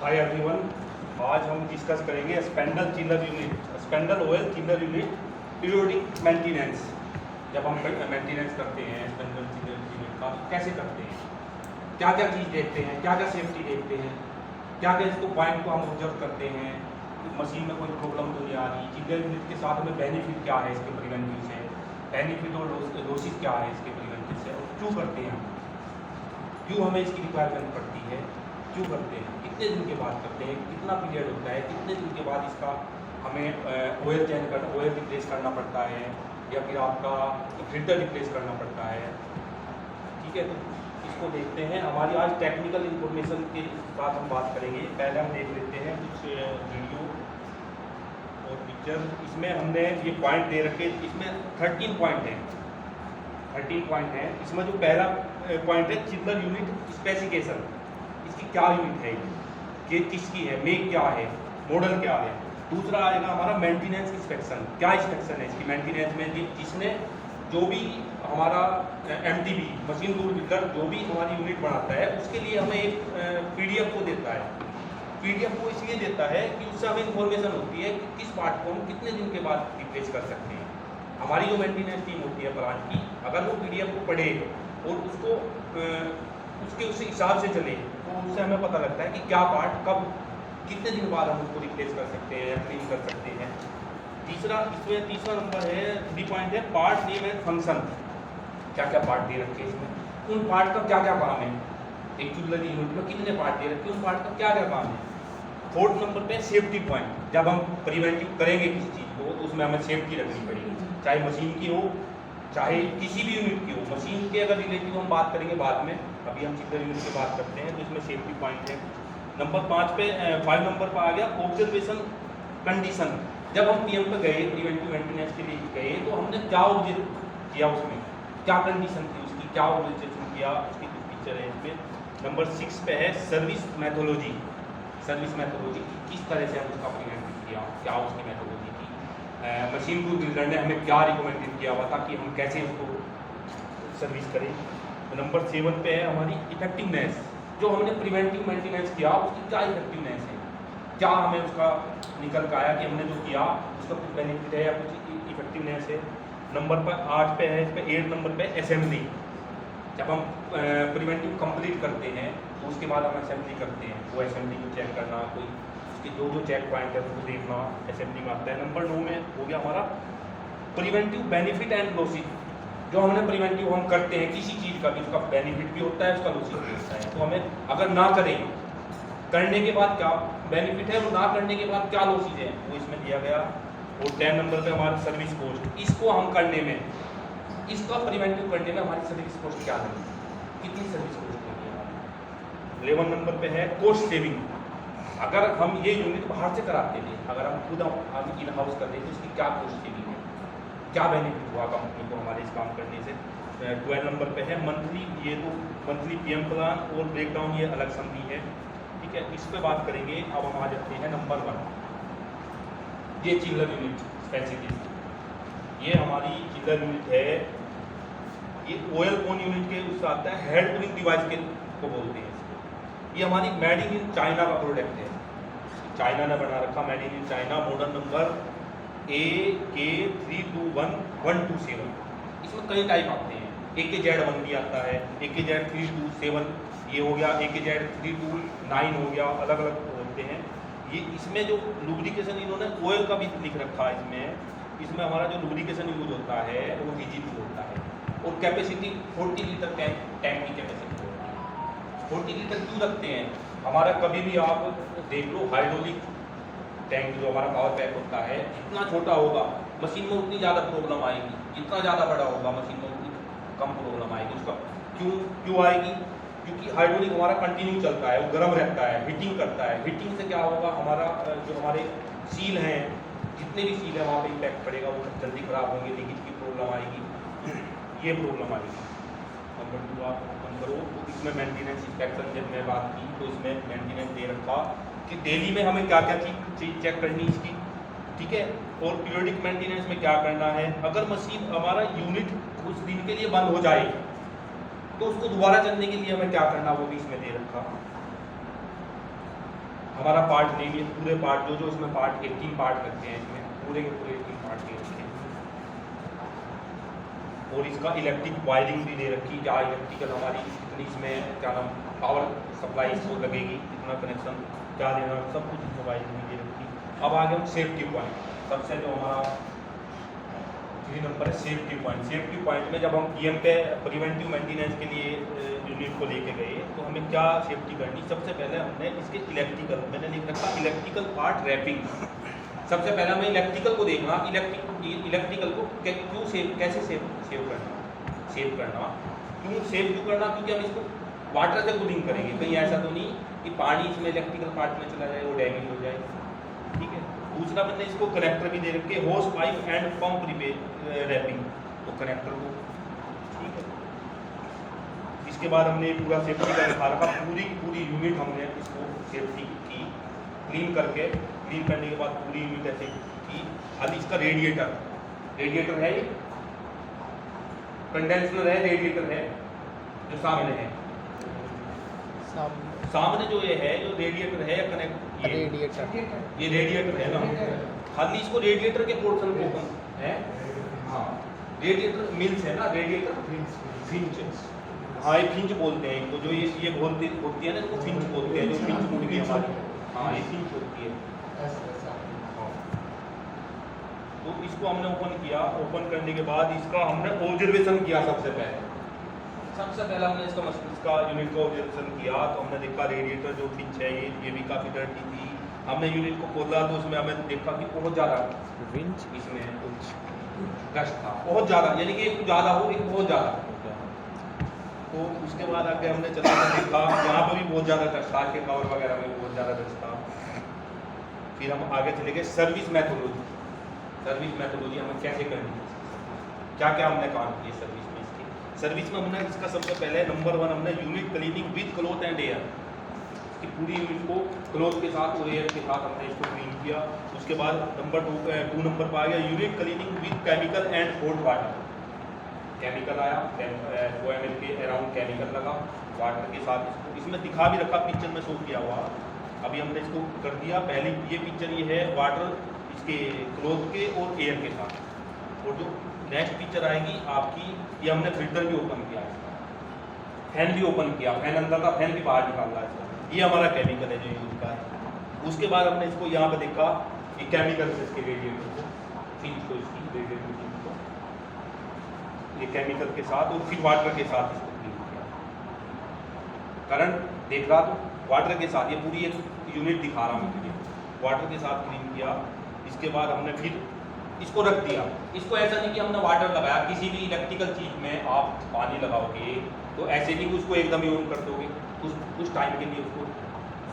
Hi everyone, आज हम discuss करेंगे spindle chiller unit, spindle oil chiller unit periodic maintenance. जब हम मेंटेनेंस करते हैं स्पेंडल चिलर यूनिट का, कैसे करते हैं, क्या क्या चीज़ देखते हैं, क्या क्या सेफ्टी देखते हैं, क्या क्या इसको पॉइंट को हम ऑब्जर्व करते हैं, मशीन में कोई प्रॉब्लम तो नहीं आ रही, चिलर यूनिट के साथ में बेनिफिट क्या है इसके प्रिवेंटिव से, बेनिफिट और लॉसेस क्या है इसके प्रिवेंटिव से, और क्यों करते हैं हम, क्यों हमें इसकी रिक्वायरमेंट पड़ती है, क्यों करते हैं, कितने दिन के बाद करते हैं, कितना पीरियड होता है, कितने दिन के बाद इसका हमें ऑयल चेंज करना, ऑयल रिप्लेस करना पड़ता है या फिर आपका फिल्टर रिप्लेस करना पड़ता है। ठीक है, तो इसको देखते हैं। हमारी आज टेक्निकल इंफॉर्मेशन के साथ हम बात करेंगे। पहले हम देख लेते हैं कुछ वीडियो और पिक्चर। इसमें हमने ये पॉइंट दे रखे, इसमें 13 पॉइंट हैं, 13 पॉइंट हैं। इसमें जो पहला पॉइंट है चिलर यूनिट स्पेसिफिकेशन, इसकी क्या यूनिट है, ये किसकी है, मेक क्या है, मॉडल क्या है। दूसरा आएगा हमारा मेंटेनेंस इंस्पेक्शन, क्या इंस्पेक्शन है इसकी मेंटेनेंस में, जिसने जो भी हमारा एमटीबी मशीन टूल बिल्डर जो भी हमारी यूनिट बनाता है उसके लिए हमें एक पीडीएफ को देता है। पीडीएफ को इसलिए देता है कि उससे हमें इंफॉर्मेशन होती है कि किस पार्ट को हम कितने दिन के बाद रिप्लेस कर सकते हैं। हमारी जो मेंटेनेंस टीम होती है ब्रांच की, अगर वो पीडीएफ को पढ़े और उसको उसके उस हिसाब से चले तो उससे हमें पता लगता है कि क्या पार्ट कब कितने दिन बाद हम उसको रिप्लेस कर सकते हैं या क्लीन कर सकते हैं। इसमें तीसरा नंबर है, 3 पॉइंट है पार्ट नेम एंड फंक्शन। क्या क्या पार्ट दे रखे हैं इसमें, उन पार्ट का क्या क्या काम है, एक चिलर यूनिट में कितने पार्ट दे रखे हैं, उन पार्ट का क्या क्या काम है। 4th नंबर पे सेफ्टी पॉइंट, जब हम प्रिवेंटिव करेंगे किसी चीज़ को तो उसमें हमें सेफ्टी रखनी पड़ेगी, चाहे मशीन की हो चाहे किसी भी यूनिट की हो। मशीन के अगर रिलेटिव हम बात करेंगे बाद में, अभी हम चिलर यूनिट की बात करते हैं तो इसमें सेफ्टी पॉइंट है। नंबर 5 नंबर पर आ गया ऑब्जर्वेशन कंडीशन। जब हम पीएम पे गए, प्रिवेंटिव मेंटेनेंस के लिए गए, तो हमने क्या ऑब्जर्व किया, उसमें क्या कंडीशन थी उसकी, क्या ऑब्जर्वेशन किया, उसकी कुछ पिक्चर है इसमें। नंबर 6 पे है सर्विस मैथोलॉजी। सर्विस मैथोलॉजी किस तरह से हम उसका प्रिवेंटिव किया, क्या उसकी मैथोलॉजी थी, मशीन टूल बिल्डर ने हमें क्या रिकमेंडेड किया हुआ था कि हम कैसे उसको सर्विस करें। तो नंबर 7 पे है हमारी इफेक्टिवनेस। जो हमने प्रिवेंटिव मेंटेनेंस किया उसकी क्या इफेक्टिवनेस है, क्या हमें उसका निकल कर आया कि हमने जो किया उसका कुछ बेनिफिट है या कुछ इफेक्टिवनेस है। नंबर पर 8 पे है, इस पर 8 नंबर पे असेंबली। जब हम प्रिवेंटिव कंप्लीट करते हैं तो उसके बाद हम असेंबली करते हैं, वो असेंबली को चेक करना, कोई उसके जो चेक पॉइंट है उसको देखना, असेंबली में आता है। नंबर 9 में हो गया हमारा प्रिवेंटिव बेनिफिट एंड लॉसेस। जो हमने प्रिवेंटिव हम करते हैं किसी चीज़ का भी, उसका बेनिफिट भी होता है, उसका लॉसेस भी होता है। तो हमें अगर ना करें, करने के बाद क्या बेनिफिट है और ना करने के बाद क्या लॉसेस है, वो इसमें दिया गया। और 10 नंबर पे हमारा सर्विस कॉस्ट, इसको हम करने में, इसका प्रिवेंटिव करने में हमारी सर्विस कॉस्ट क्या है, कितनी सर्विस कॉस्ट होगी हमारी। 11 नंबर पे है कॉस्ट सेविंग। अगर हम ये यूनिट बाहर से कराते थे, अगर हम खुद हम इन हाउस करते थे, तो इसकी क्या कॉस्ट सेविंग है, क्या बेनिफिट हुआ कंपनी को हमारे इस काम करने से। 12 नंबर पे है मंथली, ये तो मंथली पीएम प्लान और ब्रेकडाउन ये अलग समझी है। ठीक है, इस पर बात करेंगे। अब हम आ जाते हैं नंबर 1, ये चिलर यूनिट स्पेसिफिकेशन। ये हमारी चिलर यूनिट है, ये ऑयल ऑन यूनिट के उससे आता है, हेड कूलिंग डिवाइस के को बोलते हैं इसको। ये हमारी मेड इन चाइना का प्रोडक्ट है, चाइना ने बना रखा, made in China. Model number AK321127। इसमें कई टाइप आते हैं, AKZ1 भी आता है, AKZ327, ये हो गया AKZ329 हो गया, अलग अलग होते हैं ये। इसमें जो लुब्रिकेशन इन्होंने ऑयल का भी लिख रखा है इसमें हमारा जो लुब्रिकेशन यूज होता है वो DGP होता है। और कैपेसिटी 40 लीटर टैंक की कैपेसिटी होती है। 40 लीटर क्यों रखते हैं, हमारा कभी भी आप देख लो हाइड्रोलिक टैंक जो हमारा पावर पैक होता है, जितना छोटा होगा मशीन में उतनी ज़्यादा प्रॉब्लम आएगी, जितना ज़्यादा बड़ा होगा मशीन में उतनी कम प्रॉब्लम आएगी। उसका क्यों आएगी, क्योंकि हाइड्रोलिक हमारा कंटिन्यू चलता है, वो गर्म रहता है, हीटिंग करता है। हीटिंग से क्या होगा, हमारा जो हमारे सील हैं, जितने भी सील है वहाँ पे इम्पैक्ट पड़ेगा, वो जल्दी खराब होंगे, लीकेज की प्रॉब्लम आएगी, ये प्रॉब्लम आएगी। नंबर 2 आप ओपन करो तो इसमें मेंटेनेंस इंस्पेक्शन जब मैं बात की तो इसमें मेंटेनेंस दे रखा कि डेली में हमें क्या क्या चीज़ चेक करनी इसकी। ठीक है, और पीरियोडिक मेंटेनेंस में क्या करना है, अगर मशीन हमारा यूनिट उस दिन के लिए बंद हो जाए तो उसको दोबारा चलने के लिए हमें क्या करना, वो भी इसमें दे रखा। हमारा पार्ट नेम ये पूरे पार्ट जो इसमें पार्ट 18 पार्ट लगते हैं, इसमें पूरे के पूरे 18 पार्ट दे रखे हैं। और इसका इलेक्ट्रिक वायरिंग भी दे रखी, क्या इलेक्ट्रिकल हमारी कितनी इसमें क्या नाम पावर सप्लाई इसको लगेगी, कितना कनेक्शन क्या देना, सब कुछ इसमें वायरिंग भी दे रखी। अब आगे हम सेफ्टी पॉइंट, सबसे जो हमारा 3 नंबर है सेफ्टी पॉइंट। सेफ्टी पॉइंट में जब हम पीएम पे प्रिवेंटिव मेंटेनेंस के लिए यूनिट को लेके गए तो हमें क्या सेफ्टी करनी, सबसे पहले हमने इसके इलेक्ट्रिकल, मैंने लिख रखा इलेक्ट्रिकल पार्ट रैपिंग। सबसे पहले हमें इलेक्ट्रिकल को देखना, इलेक्ट्रिकल को क्यों कैसे सेव करना, क्यों करना, क्योंकि हम इसको वाटर से कूलिंग करेंगे, कहीं ऐसा तो नहीं कि पानी इसमें इलेक्ट्रिकल पार्ट में चला जाए, वो डैमेज हो जाए, ठीक है। दूसरा मैंने इसको कनेक्टर भी दे रखे, hose pipe and pump wrapping, तो कनेक्टर को, ठीक है। इसके बाद हमने पूरा सेफ्टी का दिखा रखा, पूरी यूनिट हमने इसको सेफ्टी की, क्लीन करने के बाद पूरी यूनिट ऐसे की। अब इसका रेडिएटर है, ये कंडेंसर है, रेडिएटर है जो सामने है, सामने जो ये है, जो रेडिएटर है कनेक्ट, ये रेडिएटर है ना, खाली इसको रेडिएटर के पोर्शन को है, हाँ रेडिएटर मिल्स है ना, रेडिएटर फिंच, हाँ ये फिंच बोलते हैं इनको, जो ये होती है ना, इसको फिंच बोलते हैं, जो फिंच मुर्गी हमारी, हाँ ये फिंच होती है। तो इसको हमने ओपन किया, ओपन करने के बाद इसका हमने ऑब्जर्वेशन किया। सबसे पहले हमने इसका यूनिट का ऑब्जर्वेशन किया, तो हमने देखा रेडिएटर जो फिंच है ये भी काफ़ी डर्टी थी। हमने यूनिट को खोला तो उसमें हमें देखा कि बहुत ज़्यादा विंच इसमें डस्ट था, बहुत ज़्यादा, यानी कि एक ज़्यादा हो, एक बहुत ज़्यादा। तो उसके बाद आगे हमने चला कर देखा, यहाँ पर भी बहुत ज़्यादा डस्ट था, के कवर वगैरह में बहुत ज़्यादा डस्ट था। फिर हम आगे चले गए सर्विस मैथोलॉजी हमें कैसे करनी है, क्या क्या हमने काम किए सर्विस में। सर्विस में हमने इसका सबसे पहले नंबर 1 हमने unit cleaning with cloth and air, इसकी पूरी यूनिट को क्लॉथ के साथ और एयर के साथ हमने इसको क्लीन किया। उसके बाद नंबर 2 नंबर पर आ गया unit cleaning with chemical and hot water. Chemical आया, 100 ml के अराउंड केमिकल लगा वाटर के साथ, इसमें दिखा भी रखा, पिक्चर में शो किया हुआ। अभी हमने इसको कर दिया। पहली ये पिक्चर ये है वाटर इसके क्लॉथ के और एयर के साथ, और जो नेक्स्ट पिक्चर आएगी आपकी, ये हमने फिल्टर भी ओपन किया, फैन भी ओपन किया, फैन अंदर का फैन भी बाहर निकाल रहा है, ये हमारा केमिकल है जो यूज का है। उसके बाद हमने इसको यहाँ पे देखा कि केमिकल से इसके रेडिएटर को, फिंच को, इसकी रेडिएटर फिंच को ये केमिकल के साथ और फिर वाटर के साथ इसको क्लीन किया। करंट देख रहा तो वाटर के साथ, ये पूरी एक यूनिट दिखा रहा हूँ मुझे, वाटर के साथ क्लीन किया। इसके बाद हमने फिर इसको रख दिया। इसको ऐसा नहीं कि हमने वाटर लगाया, किसी भी इलेक्ट्रिकल चीज़ में आप पानी लगाओगे तो ऐसे नहीं कि उसको एकदम ही ऑन कर दोगे, कुछ टाइम के लिए उसको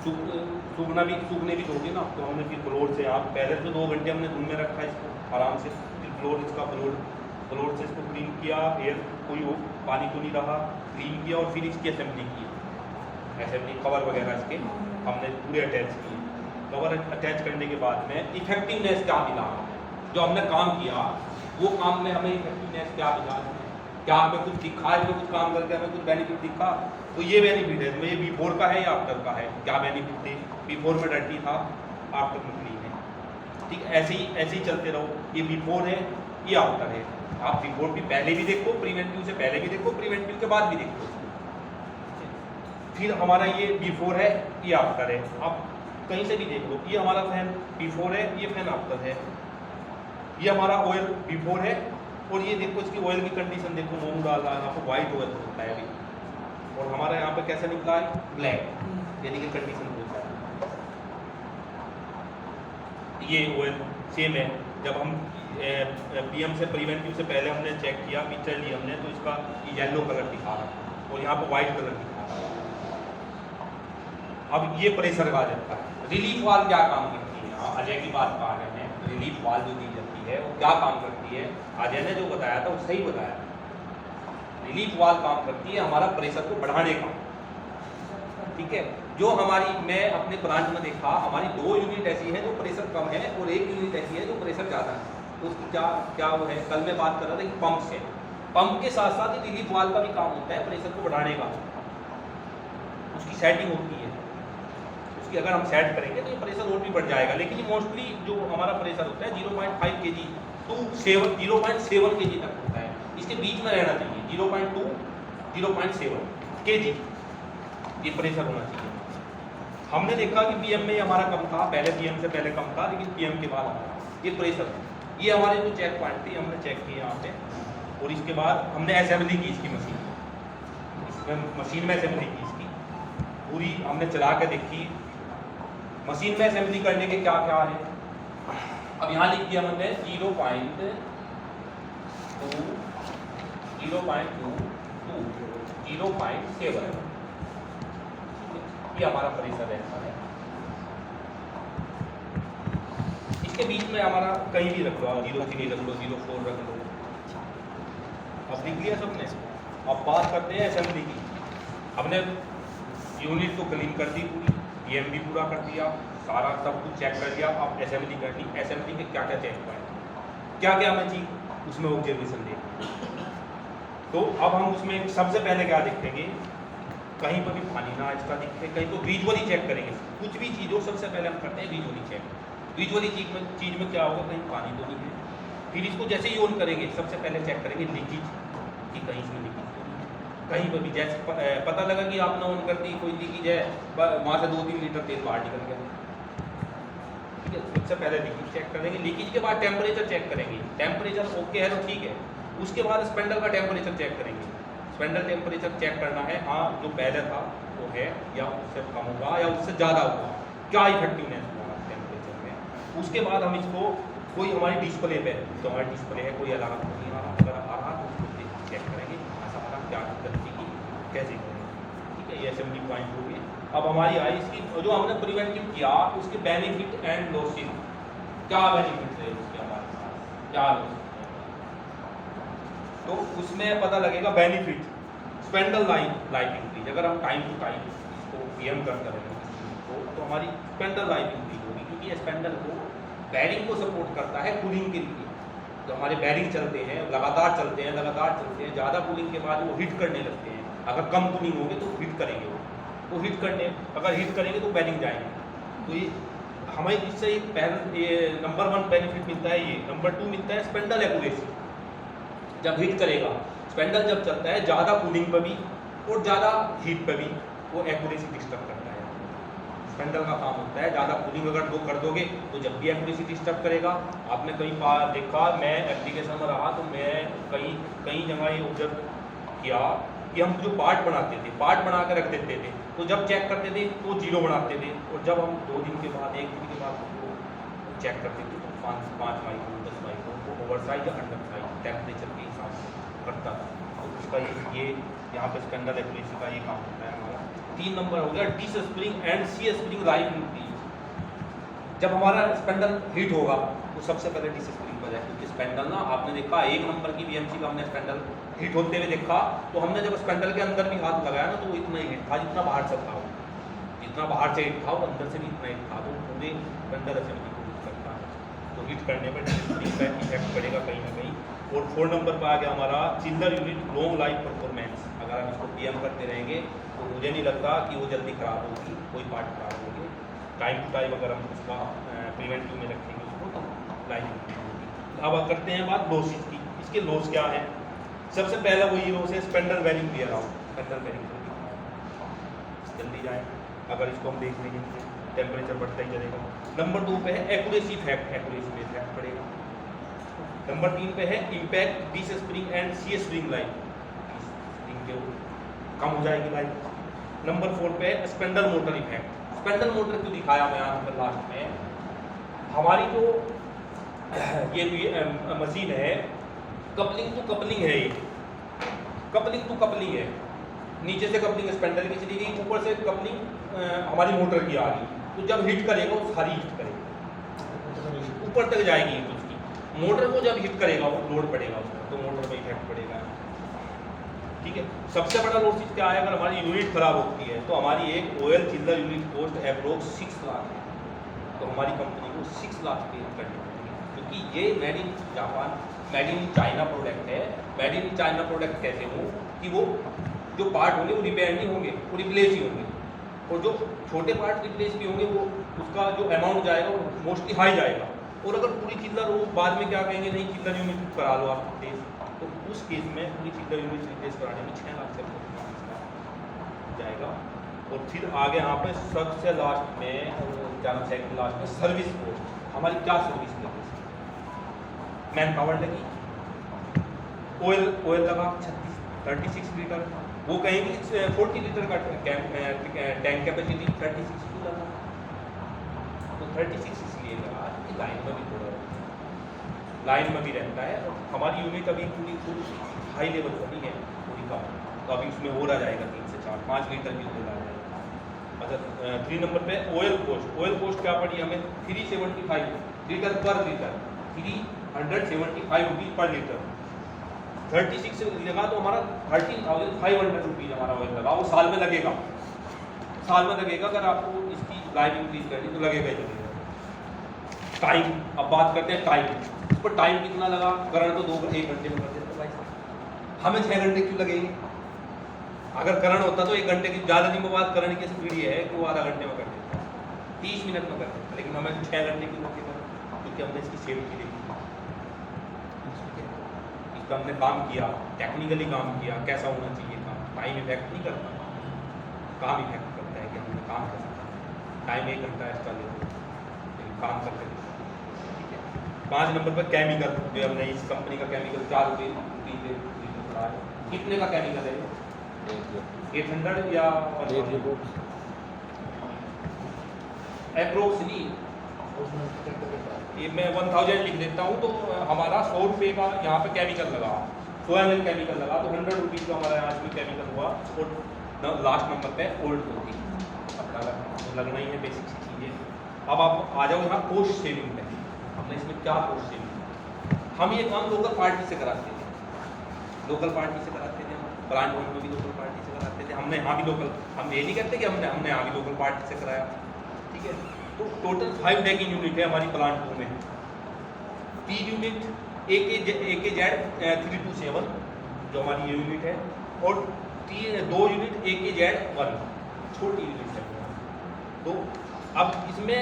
सूखने भी दोगे ना। तो हमने फिर फ्लोर से, आप पहले तो 2 घंटे हमने धूल में रखा इसको आराम से, फिर फ्लोर से इसको क्लीन किया, एयर कोई पानी तो नहीं रहा, क्लीन किया और फिर इसकी असेंबली की। कवर वगैरह इसके हमने पूरे अटैच किए। कवर अटैच करने के बाद में इफेक्टिवनेस क्या मिला, जो हमने काम किया वो काम में हमें इफेक्टिवनेस क्या मिला, क्या हमें कुछ दिखा, इसमें कुछ काम करके हमें कुछ बेनिफिट दिखा। तो ये बेनिफिट है, ये बिफोर का है या आफ्टर का है, क्या बेनिफिट थे। बिफोर में डर्टी था, आफ्टर में क्लीन है, ठीक है। ऐसे ही चलते रहो, ये बिफोर है, ये आफ्टर है। आप बिफोर भी पहले भी देखो, प्रिवेंटिव से पहले भी देखो, प्रिवेंटिव के बाद भी देखो। फिर हमारा ये बिफोर है, ये आफ्टर है, आप कहीं से भी देख लो। ये हमारा फैन बिफोर है, ये फैन आफ्टर है। ये हमारा ऑयल बिफोर है, और ये देखो इसकी ऑयल की कंडीशन देखो, मोमू डाल रहा है, यहाँ पर व्हाइट ऑयल होता है अभी, और हमारा यहाँ पे कैसा निकला है, ब्लैक, यानी कि कंडीशन होता है। ये ऑयल सेम है। जब हम पीएम से प्रिवेंटिव से पहले हमने चेक किया, पिक्चर ली हमने, तो इसका येलो कलर दिखा रहा और यहाँ पर व्हाइट कलर दिखा रहा। अब ये प्रेशर आ जाता है। रिलीफ वाल्व क्या काम करती है, हाँ अजय की बात कहा गया है, रिलीफ वाल्व जो दी जाती है वो क्या काम करती है, अजय ने जो बताया था वो सही बताया। रिलीफ वाल्व काम करती है हमारा प्रेशर को बढ़ाने का, ठीक है। जो हमारी, मैं अपने ब्रांच में देखा, हमारी 2 यूनिट ऐसी है जो प्रेशर कम है और 1 यूनिट ऐसी है जो प्रेशर ज़्यादा है। तो उसकी क्या वो है, कल मैं बात कर रहा था कि पंप से, पंप के साथ साथ रिलीफ वाल्व का भी काम होता है प्रेशर को बढ़ाने का, उसकी सेटिंग होती है। उसकी अगर हम सेट करेंगे तो ये प्रेशर और भी बढ़ जाएगा, लेकिन मोस्टली जो हमारा प्रेशर होता है 0.5 kg टू 0.7 kg तक होता है, इसके बीच में रहना चाहिए 0.2 0.7 kg ये प्रेशर होना चाहिए। हमने देखा कि पीएम में हमारा कम था, पहले पीएम से पहले कम था, लेकिन पीएम के बाद हमारा ये प्रेशर, ये हमारे जो चेक पॉइंट थे हमने चेक किए यहाँ पे, और इसके बाद हमने असेंबली की इसकी मशीन में असेंबली की इसकी पूरी हमने चला के देखी। मशीन में असेंबली करने के क्या क्या है, अब यहाँ लिख दिया हमने 0.2 0.7 ये हमारा प्रेशर ऐसा है। इसके बीच में हमारा कहीं भी रख लो, 0.3 रख लो, 0.4 रख लो। अब लिख लिया सबने। अब बात करते हैं असेंबली की। हमने यूनिट को क्लीन कर दी पूरी, पीएम भी पूरा कर दिया, सारा सब कुछ चेक कर लिया। अब असेंबली कर ली। असेंबली में क्या क्या चेक करें, क्या क्या हमें चीज उसमें ऑब्जर्वेशन दे। तो अब हम उसमें सबसे पहले क्या देखेंगे, कहीं पर भी पानी ना इसका दिखे, कहीं तो विजुअली चेक करेंगे। कुछ भी चीज़ हो सबसे पहले हम करते हैं विजुअली चेक। विजुअली चीज़ में क्या होगा, कहीं पानी तो नहीं है। फिर इसको जैसे ही ऑन करेंगे सबसे पहले चेक करेंगे लीकेज कि कहीं इसमें लीकेज तो नहीं है। कहीं पर भी जैसे पता लगा कि आपने ऑन कर दी, कोई लीकेज है, वहाँ से 2-3 लीटर तेल बाहर निकल गया, ठीक है। सबसे पहले लीकेज चेक करेंगे। लीकेज के बाद टेम्परेचर चेक करेंगे, टेम्परेचर ओके है तो ठीक है। उसके बाद स्पेंडल का टेम्परेचर चेक करेंगे। स्पेंडल टेम्परेचर चेक करना है, हाँ जो पहले था वो है या उससे कम होगा या उससे ज़्यादा होगा, क्या इफेक्टिवनेस होगा टेम्परेचर में। उसके बाद हम इसको कोई हमारी डिस्प्ले पे, तो हमारी डिस्प्ले है, कोई अलार्म नहीं आ रहा, अगर आ रहा तो उसको चेक करेंगे ऐसा आ रहा क्या गलती की कैसे करेंगे, ठीक है। ये असेंबली पॉइंट हो गई। अब हमारी आई इसकी जो हमने प्रिवेंटिव किया उसके बेनिफिट एंड लॉसेस, क्या बेनिफिट है उसके हमारे पास, क्या लॉस। तो उसमें पता लगेगा बेनिफिट, स्पेंडल लाइफ इंक्रीज। अगर हम टाइम टू टाइम इसको पीएम करते रहेंगे तो हमारी स्पेंडल लाइफ इंक्रीज होगी, क्योंकि ये स्पेंडल को बैरिंग को सपोर्ट करता है कूलिंग के लिए। तो हमारे बैरिंग चलते हैं, लगातार चलते हैं, ज़्यादा कूलिंग के बाद वो हीट करने लगते हैं। अगर कम कूलिंग होगी तो हीट करेंगे वो हीट करने, अगर हीट करेंगे तो बैरिंग जाएंगे। तो ये हमें इससे ये नंबर 1 बेनिफिट मिलता है। ये नंबर 2 मिलता है स्पेंडल एक्यूरेसी। जब हीट करेगा स्पेंडल जब चलता है ज़्यादा कूलिंग पर भी और ज़्यादा हीट पर भी वो एक्यूरेसी डिस्टर्ब करता है। स्पेंडल का काम होता है, ज़्यादा कूलिंग अगर कर दोगे तो जब भी एक्यूरेसी डिस्टर्ब करेगा। आपने कई बार देखा, मैं एप्लीकेशन में रहा तो मैं कई जगह ये ऑब्जर्व किया कि हम जो पार्ट बनाते थे, पार्ट बना कर रख देते थे, तो जब चेक करते थे तो 0 बनाते थे, और जब हम 2 दिन के बाद 1 दिन के बाद वो चेक करते थे तो 5 माइक्रोन 10 माइक्रोन को ओवरसाइज या अंडरसाइज टेम्परेचर के हिसाब से करता था। तो उसका ये यहाँ पे स्पेंडल एक्यूरेसी का ये काम होता है हमारा। 3 नंबर हो गया D spring and C spring life increase. जब हमारा स्पेंडल हीट होगा तो सबसे पहले डी स्प्रिंग पर जाए, क्योंकि स्पेंडल ना आपने देखा 1 नंबर की बीएमसी का हमने स्पेंडल हीट होते हुए देखा, तो हमने जब स्पेंडल के अंदर भी हाथ लगाया ना तो वो इतना ही हीट था जितना बाहर से था। जितना बाहर से हीट था वो अंदर से भी इतना हीट था। तो पूरे स्पेंडल असेंबली को हीट करता है, तो हीट करने में इफेक्ट पड़ेगा कहीं ना कहीं। और 4 नंबर पर आ गया हमारा चिल्लर यूनिट लॉन्ग लाइफ परफॉर्मेंस। अगर हम इसको पीएम करते रहेंगे तो मुझे नहीं लगता कि वो जल्दी ख़राब होगी, कोई पार्ट ख़राब होगी। टाइम टू टाइम अगर हम उसका प्रिवेंटिव में रखेंगे उसको तो लाइफ होगी। अब करते हैं बात लॉसेस की। इसके लॉस क्या है, सबसे पहला वही लॉस है spindle bearing wear out. Spindle bearing जल्दी जाए, अगर इसको हम देख लेंगे टेम्परेचर बढ़ता ही चलेगा। नंबर 2 पे है एक्यूरेसी इफेक्ट, एक्यूरेसी में इफेक्ट पड़ेगा। नंबर 3 पे है impact D spring and C spring life, spring के कम हो जाएगी लाइफ। नंबर 4 पे है spindle motor effect. Spindle motor क्यों दिखाया मैं यहाँ पर लास्ट में, हमारी जो ये मशीन है कपलिंग टू कपलिंग है, ये कपलिंग टू कपलिंग है। नीचे से कपलिंग स्पेंडल की चली गई, ऊपर से कपलिंग हमारी मोटर की आ गई। तो जब हिट करेगा वो सारी हिट करेगा, ऊपर तक जाएगी हिट उसकी। मोटर को जब हिट करेगा वो लोड पड़ेगा उसमें, तो मोटर पे इफेक्ट पड़ेगा, ठीक है। सबसे बड़ा लोड चीज़ क्या है, अगर हमारी यूनिट खराब होती है तो हमारी एक ऑयल चिल्लर यूनिट कॉस्ट अप्रोक्स 6 लाख है। तो हमारी कंपनी को 6 लाख पे करनी पड़ेगी, क्योंकि ये made in Japan, made in China product है। मेड इन चाइना प्रोडक्ट कैसे हो कि वो जो पार्ट होंगे वो रिपेयर नहीं होंगे, वो रिप्लेस ही होंगे। और जो छोटे पार्ट रिप्लेस भी होंगे वो उसका जो अमाउंट जाएगा वो मोस्टली हाई जाएगा। और अगर पूरी चिल्लर वो बाद में क्या कहेंगे नहीं चिल्लर यूनिट करा लो आप रिप्लेस, तो उस केस में पूरी चिल्लर यूनिट रिप्लेस कराने में 6 लाख से जाएगा। और फिर आगे यहाँ पे सबसे लास्ट में क्या नाम सेकंड लास्ट में सर्विस कॉस्ट, हमारी क्या सर्विस लगी, मैन पावर लगी, ऑयल लगा 36 लीटर, वो कहेंगे 40 लीटर का टैंक कैपेसिटी 36 की लगा, तो 36 इसलिए लगा कि लाइन में भी थोड़ा लाइन में भी रहता है। और हमारी यूनिट अभी पूरी हाई लेवल बनी है पूरी का, तो अभी उसमें हो रहा जाएगा 3 से 4 5 लीटर की ऑयल आ जाएगा। अच्छा 3 नंबर पे ऑयल कोस्ट क्या पड़ी हमें 375 लीटर पर लीटर, 375 रुपीज़ पर लीटर। 36 लगा तो हमारा 13,500 रुपीज़ हमारा ऑयल लगा, वो साल में लगेगा अगर आपको इसकी लाइफ इंक्रीज करनी तो लगेगा ही लगेगा। टाइम, अब बात करते हैं टाइम, इस पर टाइम कितना लगा, करंट तो 1 घंटे में कर देते भाई साहब, हमें 6 घंटे क्यों लगेंगे। अगर करंट होता तो 1 घंटे की, ज़्यादा दिन में बाद करंट की स्पीड ये है कि वो आधा घंटे में कर देता, 30 मिनट में कर देता, लेकिन हमें 6 घंटे क्यों लगेगा, क्योंकि हमने इसकी सेफ्टी देखी, इसका हमने काम किया, टेक्निकली काम किया, कैसा होना चाहिए काम। टाइम इफेक्ट नहीं करता, काम इफेक्ट करता है कि हमने काम कैसा किया। टाइम 1 घंटा एक्स्ट्रा लेते लेकिन काम करते हैं, ठीक है। 5 नंबर पर केमिकल, जो हमने इस कंपनी का केमिकल 4 रुपये पड़ा है, कितने का केमिकल है 800 या अप्रोक्स नहीं, ये मैं 1000 लिख देता हूँ, तो हमारा 100 रुपये का यहाँ पे केमिकल लगा, 100 ml केमिकल लगा, तो 100 रुपीज़ का हमारा आज में केमिकल हुआ। और लास्ट नंबर पे ओल्ड होती अपना लगना ही है, बेसिक सी चीज़ें। अब आप आ जाओ यहाँ कोस्ट सेविंग पे, हमने इसमें क्या कोस्ट सेविंग, हम ये काम लोकल पार्टी से कराते थे, प्लांट होम में भी लोकल पार्टी से कराते थे, हमने यहाँ भी लोकल, हम ये नहीं कहते कि हमने यहाँ भी लोकल पार्टी से कराया, ठीक है। तो टोटल 5 डेकिंग यूनिट है हमारी प्लांट होम में, 3 यूनिट AKZ 327 जो हमारी ये यूनिट है, और 2 यूनिट AKZ 1 छोटी यूनिट है। तो अब इसमें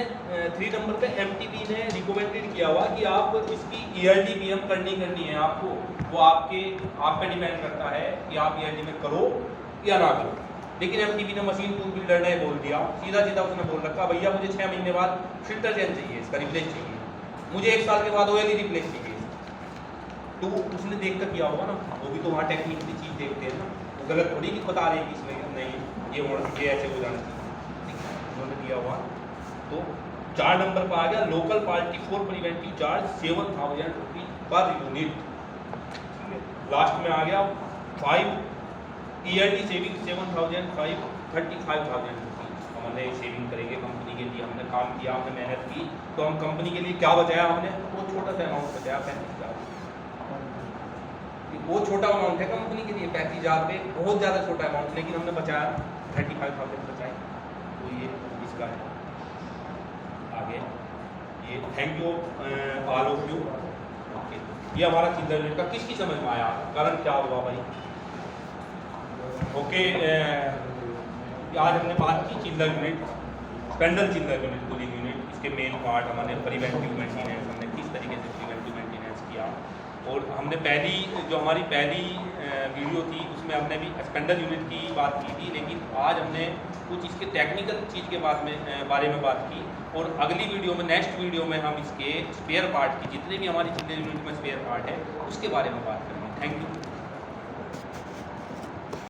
3 नंबर पे MTB ने रिकमेंडेड किया हुआ कि आप इसकी ERD PM करनी है आपको, वो आप पे डिपेंड करता है कि आप ERD में करो या ना करो। लेकिन MTB ने मशीन टूल बिल्डर ने बोल दिया, सीधा उसने बोल रखा भैया मुझे 6 महीने बाद फिल्टर चेंज चाहिए, इसका रिप्लेस चाहिए, मुझे 1 साल के बाद ऑयल ही रिप्लेस चाहिए। तो उसने देख कर किया होगा ना, वो भी तो वहाँ टेक्निकली चीज़ देखते हैं ना, वो गलत थोड़ी कि बता रहे हैं कि इसमें नहीं ये ऐसे हो जाना चाहिए, उन्होंने दिया हुआ। तो 4 नंबर पर आ गया local party for preventive charge 7,000 rupees per unit. Last में आ गया 5 ERD सेविंग 35,000 रुपीज़ हमने सेविंग करेंगे कंपनी के लिए। हमने काम किया, हमने मेहनत की, तो हम कंपनी के लिए क्या बचाया, हमने वो छोटा सा अमाउंट बचाया 35,000। वो छोटा अमाउंट है कंपनी के लिए 35,000 रुपये, बहुत ज़्यादा छोटा अमाउंट, लेकिन हमने बचाया 35,000 बचाए। तो ये इसका है। आगे ये thank you all of you. Okay, ये हमारा चिल्लर यूनिट का किसकी समझ में आया, कारण क्या हुआ भाई। ओके, आज हमने बात की चिल्लर यूनिट, स्पेंडल चिल्लर यूनिट, कूलिंग यूनिट, इसके मेन पार्ट हमने प्रिवेंटिव मेंटेनेंस, हमने किस तरीके से प्रिवेंटिव मेंटेनेंस किया। और हमने हमारी पहली वीडियो थी उसमें हमने भी स्पेंडल यूनिट की बात की थी, लेकिन आज हमने कुछ इसके टेक्निकल चीज़ के बारे में बात की। और अगली वीडियो में, नेक्स्ट वीडियो में हम इसके स्पेयर पार्ट की, जितने भी हमारी चिल्लर यूनिट में स्पेयर पार्ट है उसके बारे में बात करेंगे। Thank you.